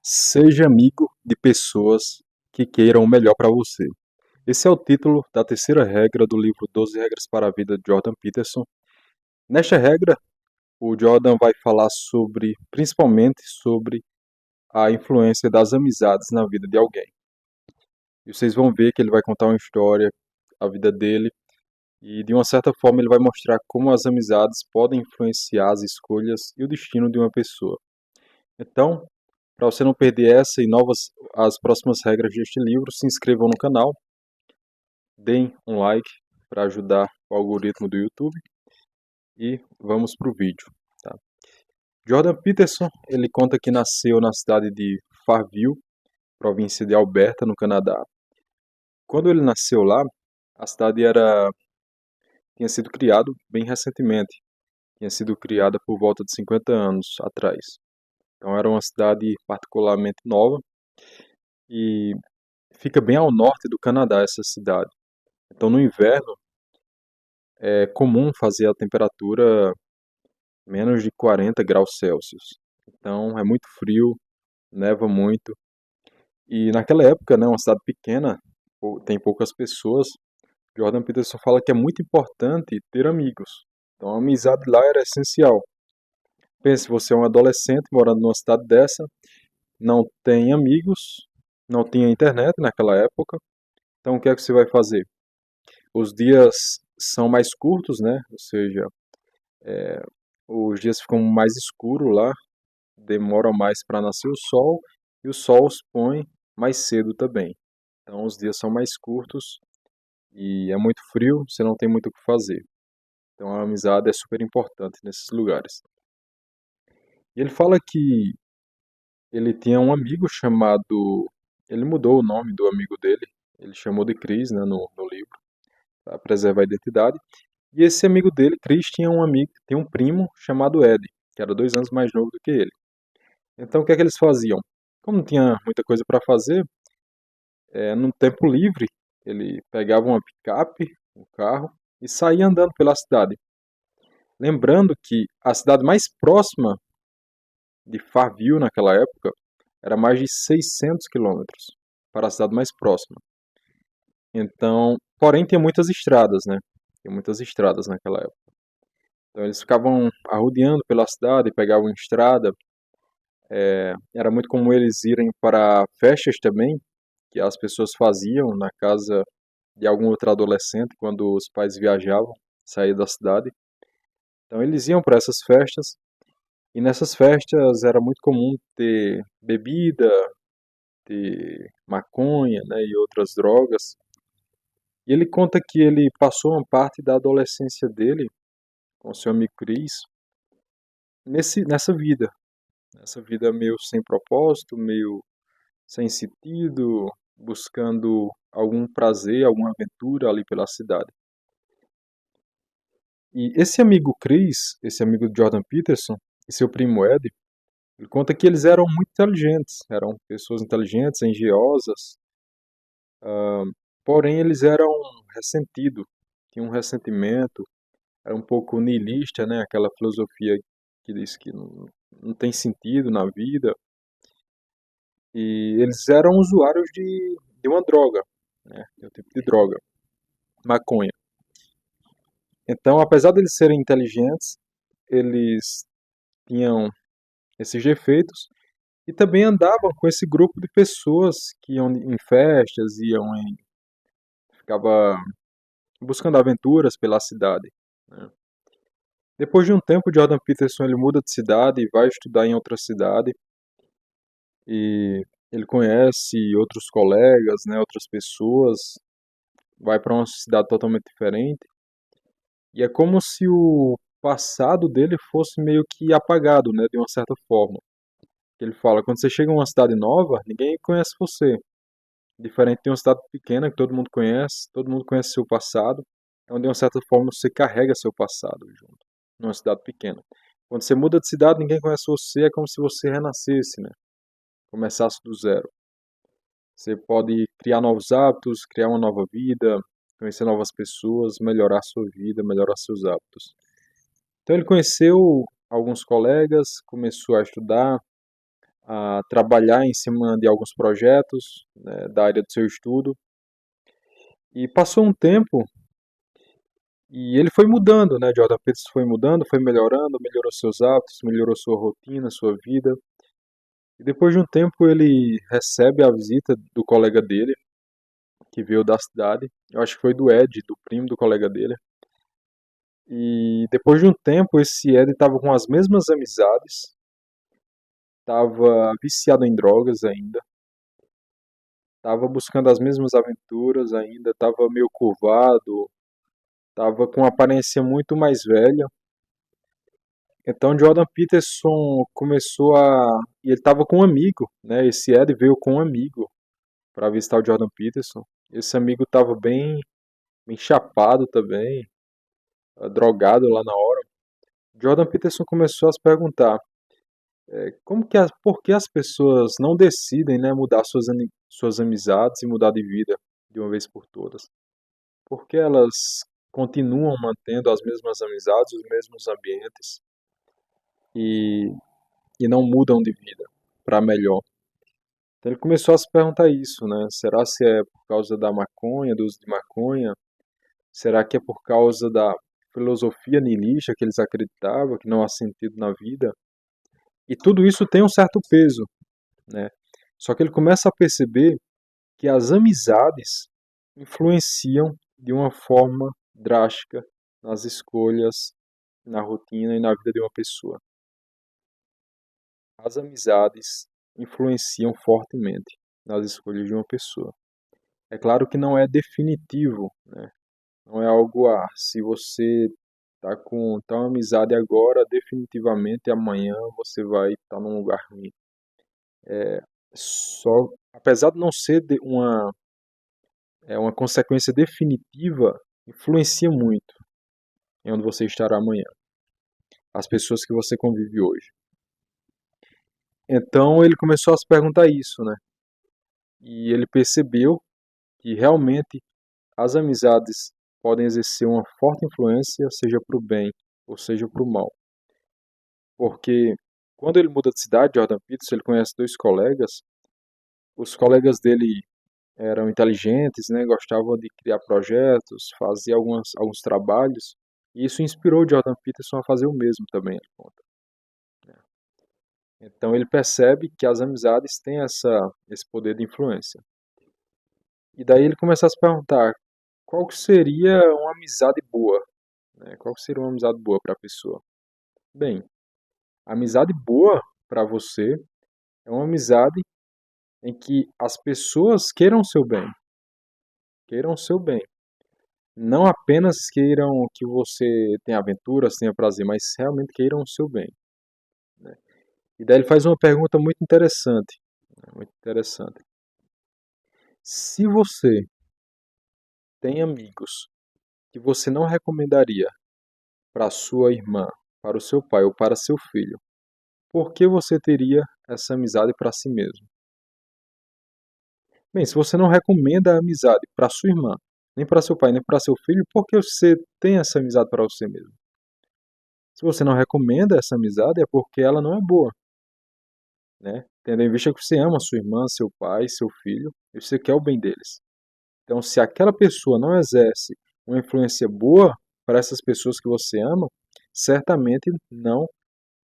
Seja amigo de pessoas que queiram o melhor para você. Esse é o título da terceira regra do livro 12 Regras para a Vida de Jordan Peterson. Nesta regra, o Jordan vai falar principalmente sobre a influência das amizades na vida de alguém. E vocês vão ver que ele vai contar uma história, a vida dele, e de uma certa forma ele vai mostrar como as amizades podem influenciar as escolhas e o destino de uma pessoa. Então, para você não perder essa e as próximas regras deste livro, se inscrevam no canal, deem um like para ajudar o algoritmo do YouTube e vamos para o vídeo. Tá? Jordan Peterson, ele conta que nasceu na cidade de Farville, província de Alberta, no Canadá. Quando ele nasceu lá, a cidade tinha sido criada bem recentemente, tinha sido criada por volta de 50 anos atrás. Então era uma cidade particularmente nova e fica bem ao norte do Canadá essa cidade. Então no inverno é comum fazer a temperatura menos de 40 graus Celsius. Então é muito frio, neva muito. E naquela época, né, uma cidade pequena, tem poucas pessoas. Jordan Peterson fala que é muito importante ter amigos. Então a amizade lá era essencial. Pense, você é um adolescente morando numa cidade dessa, não tem amigos, não tinha internet naquela época. Então o que é que você vai fazer? Os dias são mais curtos, né? Ou seja, os dias ficam mais escuros lá, demora mais para nascer o sol e o sol se põe mais cedo também. Então os dias são mais curtos e é muito frio, você não tem muito o que fazer. Então a amizade é super importante nesses lugares. E ele fala que ele tinha um amigo chamado. Ele mudou o nome do amigo dele, ele chamou de Chris, né, no livro, para preservar a identidade. E esse amigo dele, Chris, tinha um primo chamado Ed, que era 2 anos mais novo do que ele. Então o que é que eles faziam? Como não tinha muita coisa para fazer, no tempo livre, ele pegava uma picape, um carro, e saía andando pela cidade. Lembrando que a cidade mais próxima de Farville naquela época era mais de 600 quilômetros para a cidade mais próxima. Então, porém, tinha muitas estradas, né? Tinha muitas estradas naquela época. Então, eles ficavam arrodeando pela cidade, pegavam estrada. Era muito comum eles irem para festas também, que as pessoas faziam na casa de algum outro adolescente quando os pais viajavam, saíam da cidade. Então eles iam para essas festas e nessas festas era muito comum ter bebida, ter maconha, né, e outras drogas. E ele conta que ele passou uma parte da adolescência dele com seu amigo Chris nessa vida meio sem propósito, meio sem sentido, buscando algum prazer, alguma aventura ali pela cidade. E esse amigo Chris, esse amigo de Jordan Peterson e seu primo Ed, ele conta que eles eram muito inteligentes, eram pessoas inteligentes, engenhosas, porém eles eram ressentidos, tinham um ressentimento, era um pouco niilista, né? Aquela filosofia que diz que não tem sentido na vida. E eles eram usuários de uma droga, né? De um tipo de droga, maconha. Então, apesar de eles serem inteligentes, eles tinham esses defeitos e também andavam com esse grupo de pessoas que iam em festas, ficava buscando aventuras pela cidade, né? Depois de um tempo, Jordan Peterson ele muda de cidade e vai estudar em outra cidade e ele conhece outros colegas, né, outras pessoas, vai para uma cidade totalmente diferente e é como se o passado dele fosse meio que apagado, né, de uma certa forma. Ele fala, quando você chega em uma cidade nova, ninguém conhece você. Diferente de uma cidade pequena que todo mundo conhece seu passado, então de uma certa forma você carrega seu passado junto, numa cidade pequena. Quando você muda de cidade, ninguém conhece você, é como se você renascesse, né? Começasse do zero. Você pode criar novos hábitos, criar uma nova vida, conhecer novas pessoas, melhorar sua vida, melhorar seus hábitos. Então ele conheceu alguns colegas, começou a estudar, a trabalhar em cima de alguns projetos, né, da área do seu estudo. E passou um tempo e ele foi mudando, né? Jordan Peterson foi mudando, foi melhorando, melhorou seus hábitos, melhorou sua rotina, sua vida. E depois de um tempo ele recebe a visita do colega dele, que veio da cidade. Eu acho que foi do Ed, do primo do colega dele. E depois de um tempo esse Ed estava com as mesmas amizades, estava viciado em drogas ainda, estava buscando as mesmas aventuras ainda, estava meio curvado, estava com uma aparência muito mais velha. Então Jordan Peterson começou a. E ele estava com um amigo, né? Esse Ed veio com um amigo para visitar o Jordan Peterson. Esse amigo estava bem chapado também, drogado lá na hora. Jordan Peterson começou a se perguntar por que as pessoas não decidem, né, mudar suas amizades e mudar de vida de uma vez por todas. Por que elas continuam mantendo as mesmas amizades, os mesmos ambientes e, e não mudam de vida para melhor? Então ele começou a se perguntar isso, né? Será se é por causa da maconha, do uso de maconha? Será que é por causa da filosofia niilista que eles acreditavam, que não há sentido na vida? E tudo isso tem um certo peso, né? Só que ele começa a perceber que as amizades influenciam de uma forma drástica nas escolhas, na rotina e na vida de uma pessoa. As amizades influenciam fortemente nas escolhas de uma pessoa. É claro que não é definitivo, né? Não é algo, se você tá com tal amizade agora, definitivamente amanhã você vai estar num lugar ruim. Só, apesar de não ser uma consequência definitiva, influencia muito em onde você estará amanhã, as pessoas que você convive hoje. Então ele começou a se perguntar isso, né? E ele percebeu que realmente as amizades podem exercer uma forte influência, seja para o bem ou seja para o mal. Porque quando ele muda de cidade, Jordan Peterson, ele conhece dois colegas. Os colegas dele eram inteligentes, né? Gostavam de criar projetos, fazer alguns trabalhos. E isso inspirou Jordan Peterson a fazer o mesmo também, ele conta. Então ele percebe que as amizades têm esse poder de influência. E daí ele começa a se perguntar qual que seria uma amizade boa, né? Qual que seria uma amizade boa para a pessoa? Bem, a amizade boa para você é uma amizade em que as pessoas queiram o seu bem, queiram o seu bem. Não apenas queiram que você tenha aventuras, tenha prazer, mas realmente queiram o seu bem, né? E daí ele faz uma pergunta muito interessante, né? Muito interessante. Se você tem amigos que você não recomendaria para sua irmã, para o seu pai ou para seu filho, por que você teria essa amizade para si mesmo? Bem, se você não recomenda a amizade para sua irmã, nem para seu pai, nem para seu filho, por que você tem essa amizade para você mesmo? Se você não recomenda essa amizade, é porque ela não é boa, né? Tendo em vista que você ama sua irmã, seu pai, seu filho, e você quer o bem deles. Então, se aquela pessoa não exerce uma influência boa para essas pessoas que você ama, certamente não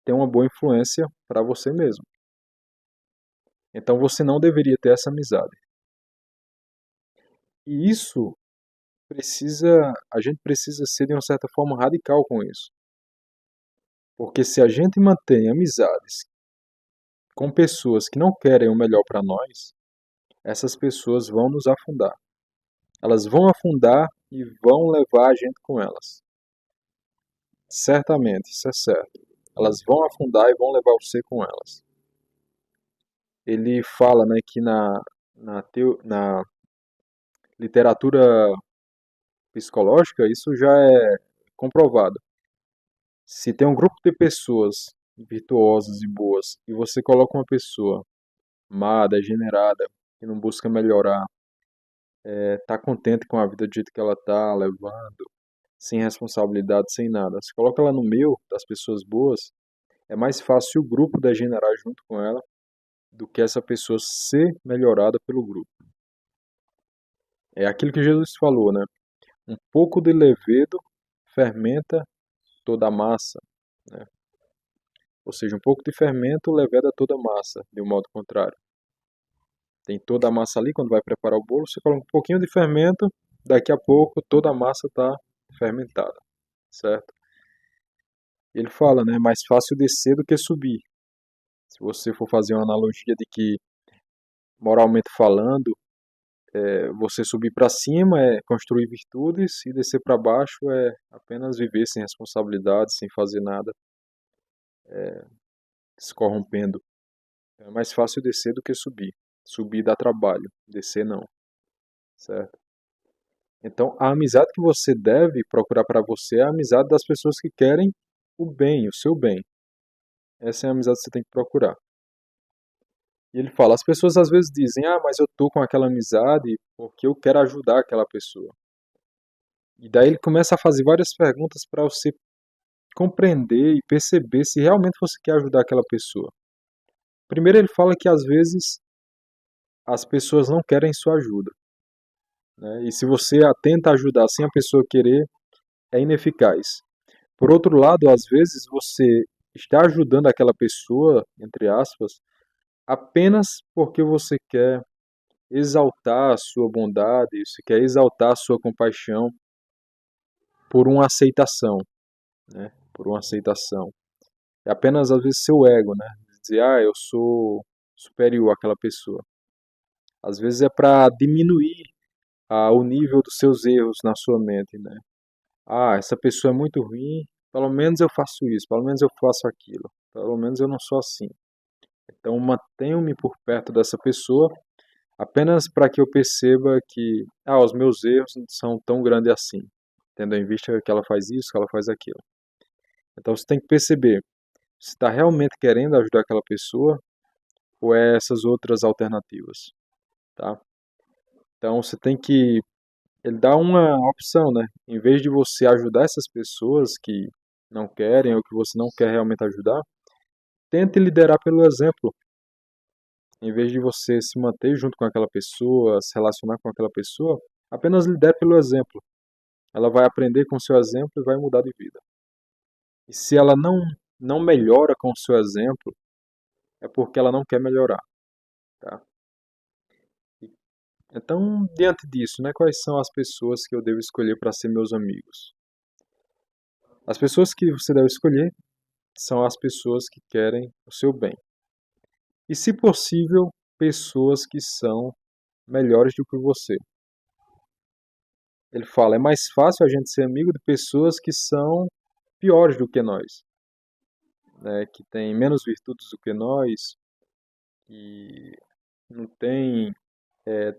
tem uma boa influência para você mesmo. Então, você não deveria ter essa amizade. E isso a gente precisa ser de uma certa forma radical com isso. Porque se a gente mantém amizades com pessoas que não querem o melhor para nós, essas pessoas vão nos afundar. Elas vão afundar e vão levar a gente com elas. Certamente, isso é certo. Elas vão afundar e vão levar você com elas. Ele fala, né, que na literatura psicológica isso já é comprovado. Se tem um grupo de pessoas virtuosas e boas e você coloca uma pessoa má, degenerada, que não busca melhorar, tá contente com a vida do jeito que ela tá levando, sem responsabilidade, sem nada. Se coloca ela no meio das pessoas boas, é mais fácil o grupo degenerar junto com ela do que essa pessoa ser melhorada pelo grupo. É aquilo que Jesus falou, né? Um pouco de levedo fermenta toda a massa, né? Ou seja, um pouco de fermento leveda toda a massa, de um modo contrário. Tem toda a massa ali, quando vai preparar o bolo, você coloca um pouquinho de fermento, daqui a pouco toda a massa está fermentada, certo? E ele fala, né, é mais fácil descer do que subir. Se você for fazer uma analogia de que, moralmente falando, você subir para cima é construir virtudes e descer para baixo é apenas viver sem responsabilidade, sem fazer nada, se corrompendo. É mais fácil descer do que subir. Subir dá trabalho, descer não, certo? Então, a amizade que você deve procurar para você é a amizade das pessoas que querem o bem, o seu bem. Essa é a amizade que você tem que procurar. E ele fala, as pessoas às vezes dizem, mas eu tô com aquela amizade porque eu quero ajudar aquela pessoa. E daí ele começa a fazer várias perguntas para você compreender e perceber se realmente você quer ajudar aquela pessoa. Primeiro ele fala que às vezes as pessoas não querem sua ajuda, né? E se você a tenta ajudar sem a pessoa querer, é ineficaz. Por outro lado, às vezes você está ajudando aquela pessoa, entre aspas, apenas porque você quer exaltar a sua bondade, você quer exaltar a sua compaixão por uma aceitação, né? Por uma aceitação. É apenas às vezes seu ego, né? Dizer, eu sou superior àquela pessoa. Às vezes é para diminuir o nível dos seus erros na sua mente, né? Essa pessoa é muito ruim, pelo menos eu faço isso, pelo menos eu faço aquilo, pelo menos eu não sou assim. Então mantenho-me por perto dessa pessoa apenas para que eu perceba que os meus erros não são tão grandes assim, tendo em vista que ela faz isso, que ela faz aquilo. Então você tem que perceber se está realmente querendo ajudar aquela pessoa ou é essas outras alternativas, tá? Então você tem que ele dá uma opção, né? Em vez de você ajudar essas pessoas que não querem ou que você não quer realmente ajudar, tente liderar pelo exemplo. Em vez de você se manter junto com aquela pessoa, se relacionar com aquela pessoa, apenas lidere pelo exemplo. Ela vai aprender com o seu exemplo e vai mudar de vida. E se ela não melhora com o seu exemplo, é porque ela não quer melhorar, tá? Então, diante disso, né, quais são as pessoas que eu devo escolher para ser meus amigos? As pessoas que você deve escolher são as pessoas que querem o seu bem. E, se possível, pessoas que são melhores do que você. Ele fala, é mais fácil a gente ser amigo de pessoas que são piores do que nós, né, que têm menos virtudes do que nós, que não têm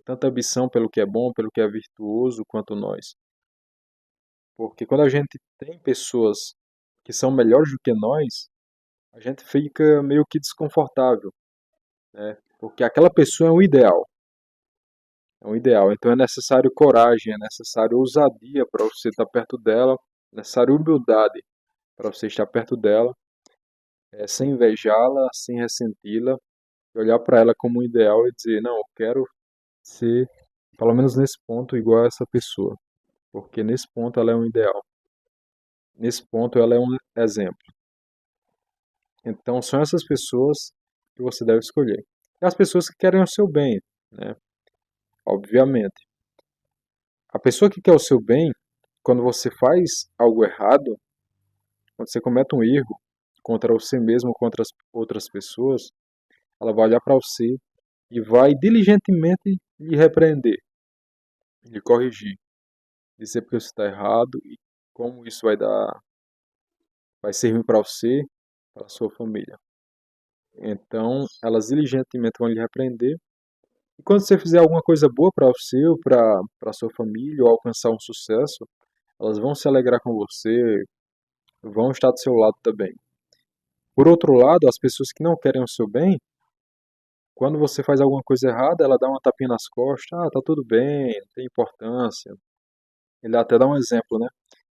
tanta ambição pelo que é bom, pelo que é virtuoso quanto nós. Porque quando a gente tem pessoas que são melhores do que nós, a gente fica meio que desconfortável, né? Porque aquela pessoa é um ideal. É um ideal. Então é necessário coragem, é necessário ousadia para você estar perto dela, é necessário humildade para você estar perto dela, sem invejá-la, sem ressenti-la, e olhar para ela como um ideal e dizer, não, eu quero ser, pelo menos nesse ponto, igual a essa pessoa. Porque nesse ponto ela é um ideal. Nesse ponto ela é um exemplo. Então são essas pessoas que você deve escolher. E as pessoas que querem o seu bem, né? Obviamente. A pessoa que quer o seu bem, quando você faz algo errado, quando você comete um erro contra você mesmo, contra as outras pessoas, ela vai olhar para você e vai diligentemente lhe repreender, lhe corrigir, dizer porque você está errado e como isso vai servir para você, para a sua família. Então, elas diligentemente vão lhe repreender. E quando você fizer alguma coisa boa para você, ou para a sua família, ou alcançar um sucesso, elas vão se alegrar com você, vão estar do seu lado também. Por outro lado, as pessoas que não querem o seu bem, quando você faz alguma coisa errada, ela dá uma tapinha nas costas, tá tudo bem, não tem importância. Ele até dá um exemplo, né?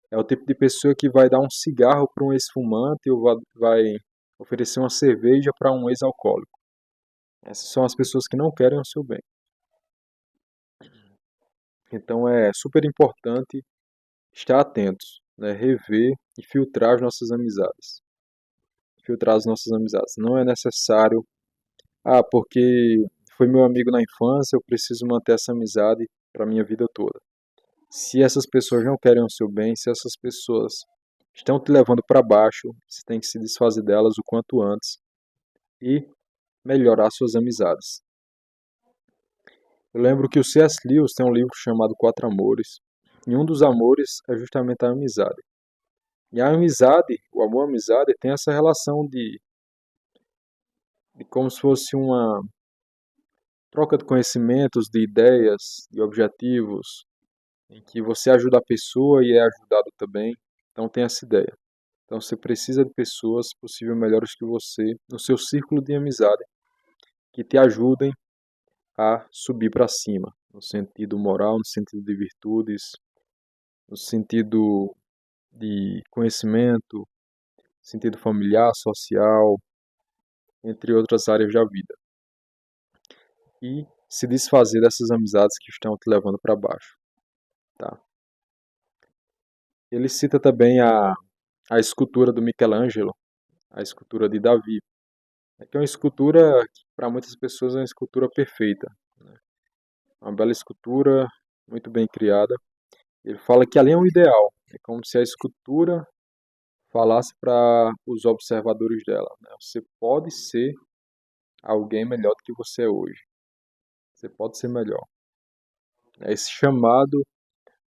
É o tipo de pessoa que vai dar um cigarro para um ex-fumante ou vai oferecer uma cerveja para um ex-alcoólico. Essas são as pessoas que não querem o seu bem. Então é super importante estar atentos, né? Rever e filtrar as nossas amizades. Filtrar as nossas amizades. Não é necessário, porque foi meu amigo na infância, eu preciso manter essa amizade para a minha vida toda. Se essas pessoas não querem o seu bem, se essas pessoas estão te levando para baixo, você tem que se desfazer delas o quanto antes e melhorar suas amizades. Eu lembro que o C.S. Lewis tem um livro chamado Quatro Amores, e um dos amores é justamente a amizade. E a amizade, o amor à amizade, tem essa relação de como se fosse uma troca de conhecimentos, de ideias, de objetivos, em que você ajuda a pessoa e é ajudado também. Então tem essa ideia. Então você precisa de pessoas possível melhores que você no seu círculo de amizade que te ajudem a subir para cima, no sentido moral, no sentido de virtudes, no sentido de conhecimento, sentido familiar, social, entre outras áreas da vida. E se desfazer dessas amizades que estão te levando para baixo, tá? Ele cita também a escultura do Michelangelo, a escultura de Davi, que é uma escultura que para muitas pessoas é uma escultura perfeita, né? Uma bela escultura, muito bem criada. Ele fala que ali é um ideal, é como se a escultura falasse para os observadores dela, né? Você pode ser alguém melhor do que você é hoje. Você pode ser melhor. É esse chamado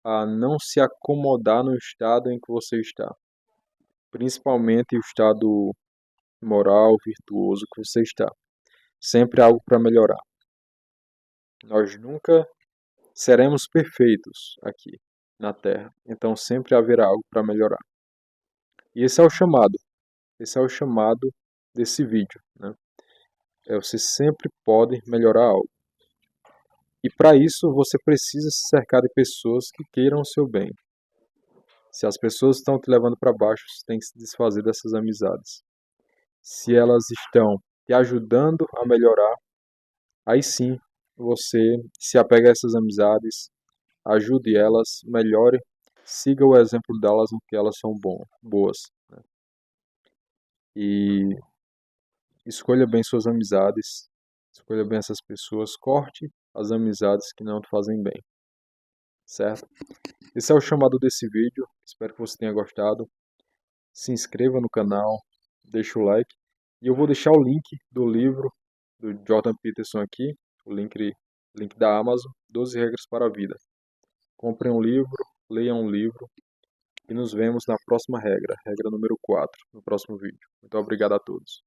a não se acomodar no estado em que você está, principalmente o estado moral, virtuoso que você está. Sempre há algo para melhorar. Nós nunca seremos perfeitos aqui na Terra, então sempre haverá algo para melhorar. E esse é o chamado. Esse é o chamado desse vídeo, né? Você sempre pode melhorar algo. E para isso você precisa se cercar de pessoas que queiram o seu bem. Se as pessoas estão te levando para baixo, você tem que se desfazer dessas amizades. Se elas estão te ajudando a melhorar, aí sim você se apega a essas amizades, ajude elas, melhore, siga o exemplo delas no que elas são boas, né? E escolha bem suas amizades, escolha bem essas pessoas, corte as amizades que não te fazem bem, certo? Esse é o chamado desse vídeo, espero que você tenha gostado. Se inscreva no canal, deixa o like. E eu vou deixar o link do livro do Jordan Peterson aqui, o link da Amazon, 12 Regras para a Vida. Comprem um livro, leiam um livro e nos vemos na próxima regra, regra número 4, no próximo vídeo. Muito obrigado a todos.